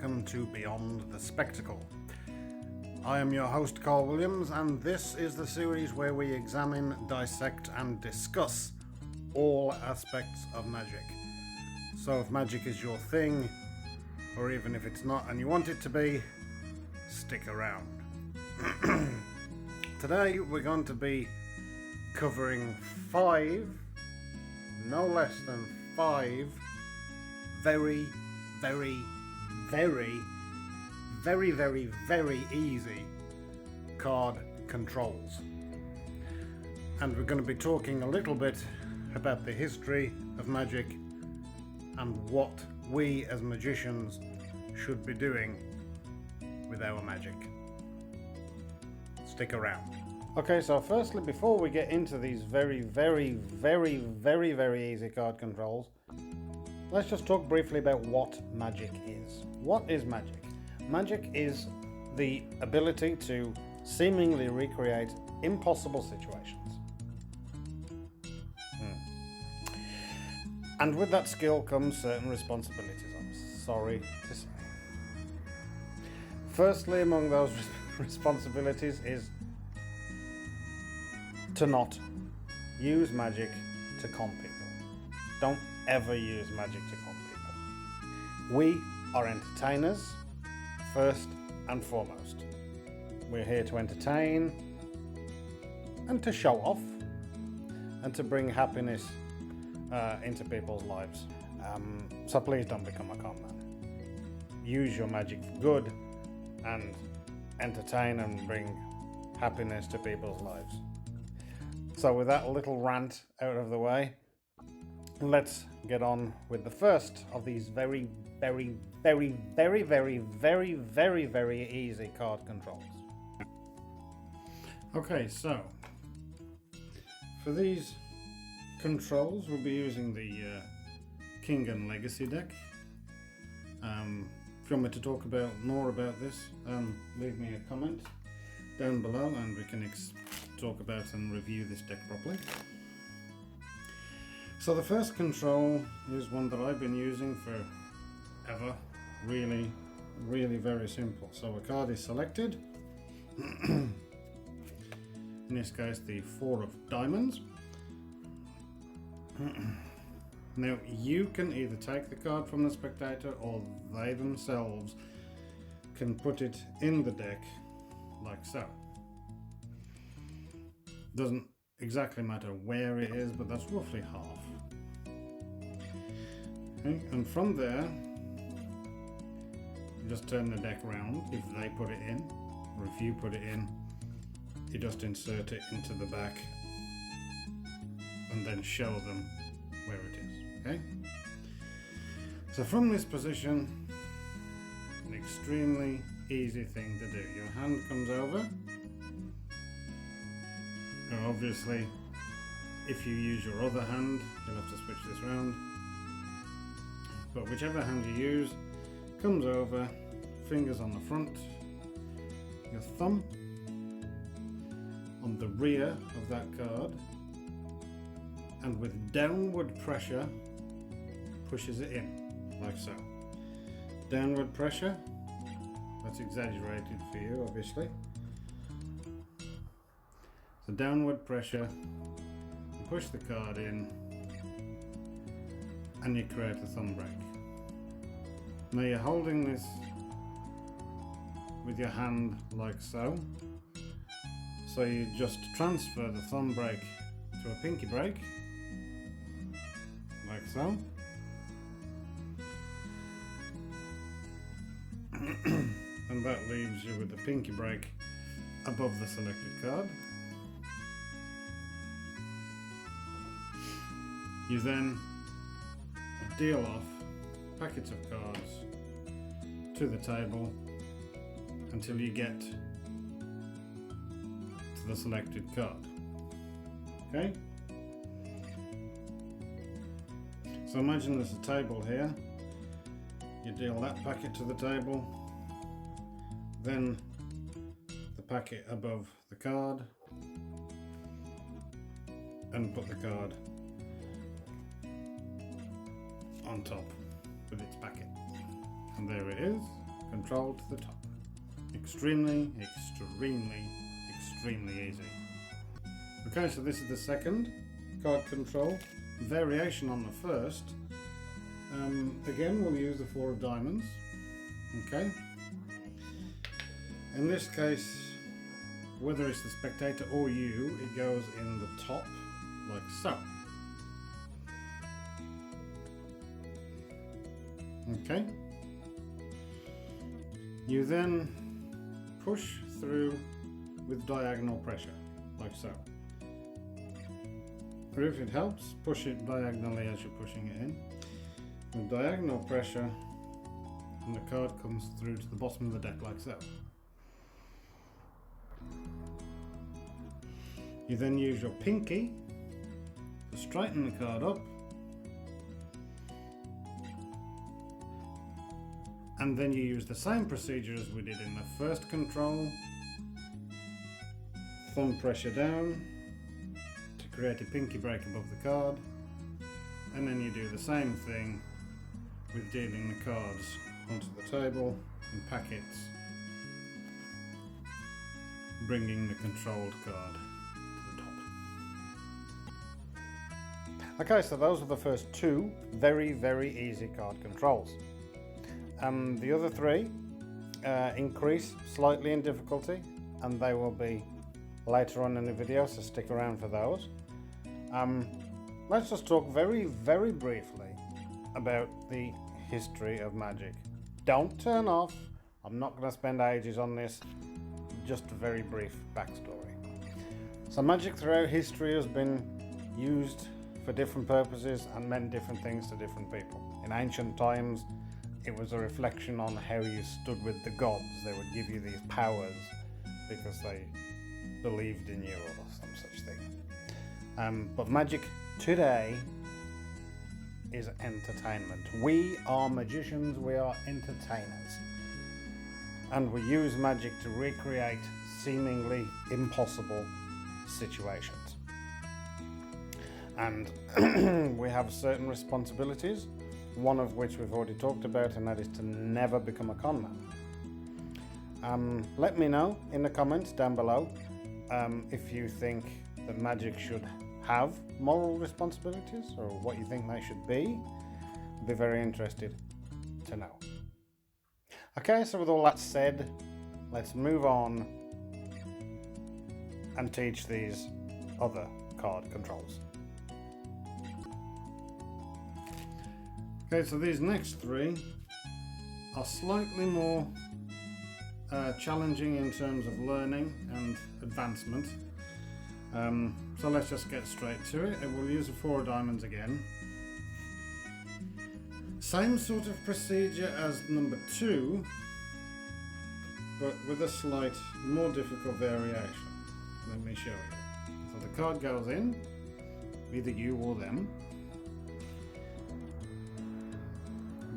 welcome to Beyond the Spectacle. I am your host Carl Williams, and this is the series where we examine, dissect and discuss all aspects of magic. So if magic is your thing, or even if it's not and you want it to be, stick around. Today we're going to be covering 5, no less than 5 very easy card controls. And we're going to be talking a little bit about the history of magic and what we as magicians should be doing with our magic. Stick around. Okay, so firstly, before we get into these very easy card controls, let's just talk briefly about what magic is. What is magic? Magic is the ability to seemingly recreate impossible situations. And with that skill comes certain responsibilities, I'm sorry to say. Firstly, among those responsibilities is to not use magic to con people. Don't ever use magic to con people. We are entertainers first and foremost. We're here to entertain and to show off and to bring happiness into people's lives. So please don't become a con man. Use your magic for good and entertain and bring happiness to people's lives. So with that little rant out of the way, let's get on with the first of these very easy card controls. Okay, so for these controls we'll be using the King and Legacy deck. If you want me to talk more about this, leave me a comment down below and we can talk about and review this deck properly. So the first control is one that I've been using forever. Really very simple. So a card is selected. In this case the 4 of diamonds. Now you can either take the card from the spectator or they themselves can put it in the deck like so. Doesn't exactly matter where it is, but that's roughly half. Okay, and from there you just turn the deck around if they put it in, or if you put it in, you just insert it into the back and then show them where it is. Okay, so from this position, an extremely easy thing to do. Your hand comes over. Now obviously if you use your other hand you'll have to switch this around, but whichever hand you use comes over, fingers on the front, your thumb on the rear of that card, and with downward pressure pushes it in like so. Downward pressure, that's exaggerated for you obviously. So downward pressure, you push the card in and you create a thumb break. Now you're holding this with your hand like so. So you just transfer the thumb break to a pinky break, like so. And that leaves you with the pinky break above the selected card. You then deal off packets of cards to the table until you get to the selected card. Okay? So imagine there's a table here. You deal that packet to the table, then the packet above the card, and put the card on top with its packet. And there it is. control to the top. Extremely, extremely, extremely easy. Okay, so this is the second card control. Variation on the first. Again, we'll use the 4 of diamonds. Okay. In this case, whether it's the spectator or you, it goes in the top, like so. Okay. You then push through with diagonal pressure, like so. Or if it helps, push it diagonally as you're pushing it in. With diagonal pressure, and the card comes through to the bottom of the deck like so. You then use your pinky to straighten the card up, and then you use the same procedure as we did in the first control. Thumb pressure down to create a pinky break above the card, and then you do the same thing with dealing the cards onto the table in packets, bringing the controlled card to the top. Okay, so those are the first 2 very, very easy card controls. The other 3 increase slightly in difficulty, and they will be later on in the video, so stick around for those. Let's just talk very, very briefly about the history of magic. Don't turn off. I'm not going to spend ages on this. Just a very brief backstory. So magic throughout history has been used for different purposes and meant different things to different people. In ancient times, it was a reflection on how you stood with the gods. They would give you these powers because they believed in you or some such thing. But magic today is entertainment. We are magicians, we are entertainers. And we use magic to recreate seemingly impossible situations. And we have certain responsibilities, one of which we've already talked about, and that is to never become a con man. Let me know in the comments down below if you think that magic should have moral responsibilities or what you think they should be. I'd be very interested to know. Okay, so with all that said, let's move on and teach these other card controls. Okay, so these next 3 are slightly more challenging in terms of learning and advancement. So let's just get straight to it. We'll use the 4 of diamonds again. Same sort of procedure as number 2, but with a slight more difficult variation. Let me show you. So the card goes in, either you or them.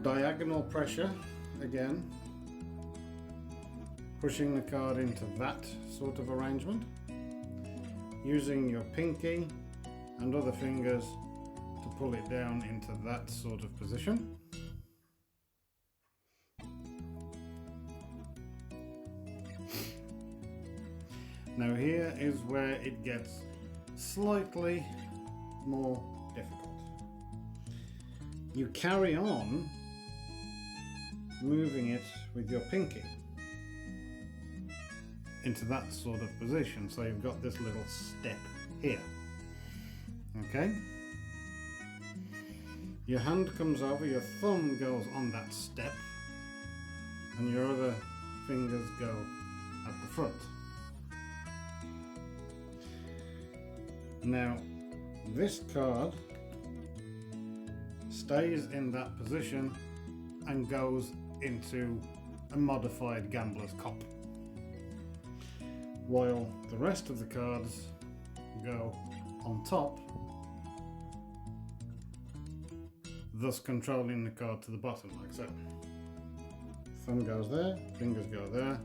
Diagonal pressure again, pushing the card into that sort of arrangement, using your pinky and other fingers to pull it down into that sort of position. Now here is where it gets slightly more difficult. You carry on moving it with your pinky into that sort of position, so you've got this little step here. Okay, your hand comes over, your thumb goes on that step, and your other fingers go at the front. Now this card stays in that position and goes into a modified gambler's cop, while the rest of the cards go on top, thus controlling the card to the bottom, like so. Thumb goes there, fingers go there.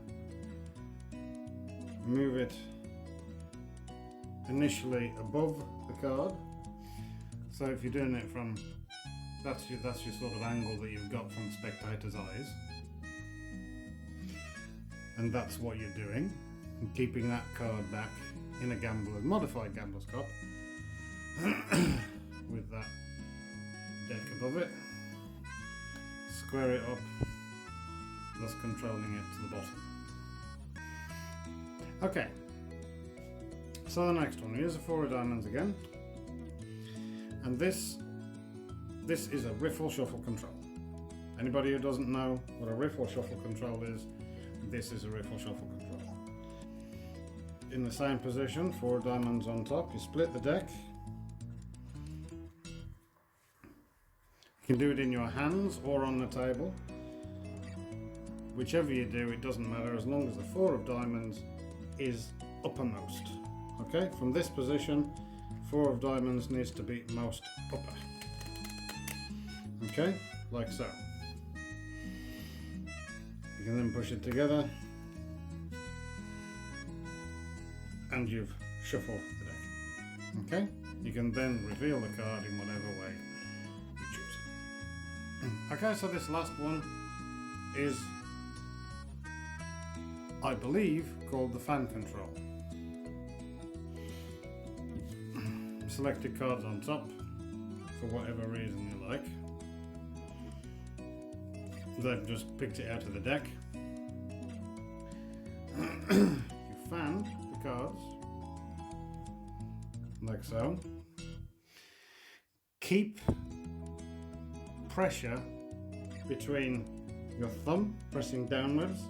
Move it initially above the card, so if you're doing it from that's your sort of angle that you've got from the spectator's eyes. and that's what you're doing, and keeping that card back in a modified gambler's cup with that deck above it, square it up, thus controlling it to the bottom. Okay, so the next one, here's a 4 of diamonds again, and this is a riffle shuffle control. Anybody who doesn't know what a riffle shuffle control is, this is a riffle shuffle control. In the same position, 4 diamonds on top, you split the deck. You can do it in your hands or on the table. Whichever you do, it doesn't matter as long as the 4 of diamonds is uppermost. Okay, from this position, 4 of diamonds needs to be most upper. Okay, like so. You can then push it together and you've shuffled the deck. Okay, you can then reveal the card in whatever way you choose. Okay, so this last one is, I believe, called the fan control. Selected cards on top for whatever reason you like. They've just picked it out of the deck. You fan the cards like so. Keep pressure between your thumb pressing downwards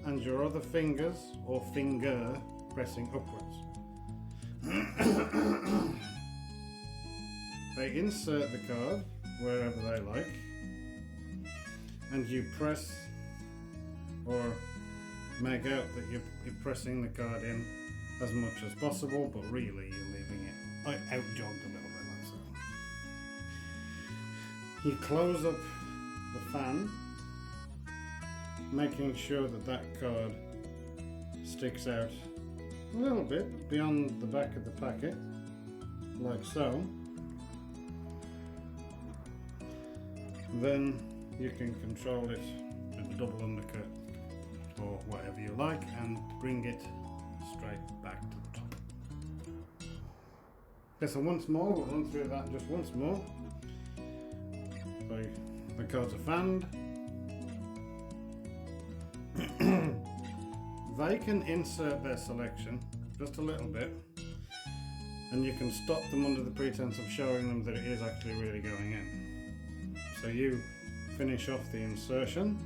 and your other fingers or finger pressing upwards. They insert the card wherever they like, and you press or make out that you're pressing the card in as much as possible, but really you're leaving it out jogged a little bit like so. You close up the fan, making sure that that card sticks out a little bit beyond the back of the packet, like so. Then you can control it with the double undercut or whatever you like and bring it straight back to the top. Okay, so once more, we'll run through that just once more. So the cards are fanned. They can insert their selection just a little bit, and you can stop them under the pretense of showing them that it is actually really going in. So you finish off the insertion,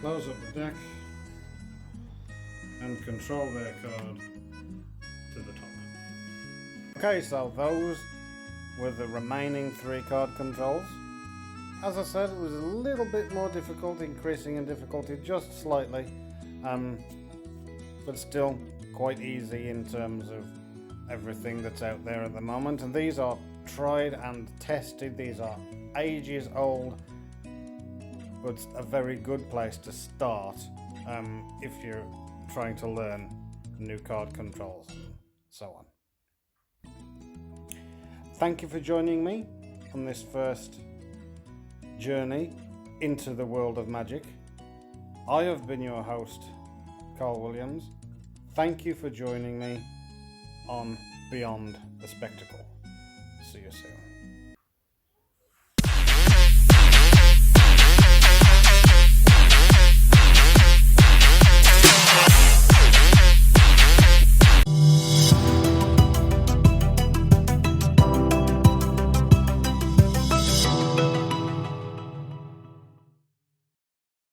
close up the deck, and control their card to the top. Okay, so those were the remaining 3 card controls. As I said, it was a little bit more difficult, increasing in difficulty just slightly, but still quite easy in terms of everything that's out there at the moment. And these are tried and tested, these are ages old, but a very good place to start if you're trying to learn new card controls and so on. Thank you for joining me on this first journey into the world of magic. I have been your host, Carl Williams. Thank you for joining me on Beyond the Spectacle. See you soon.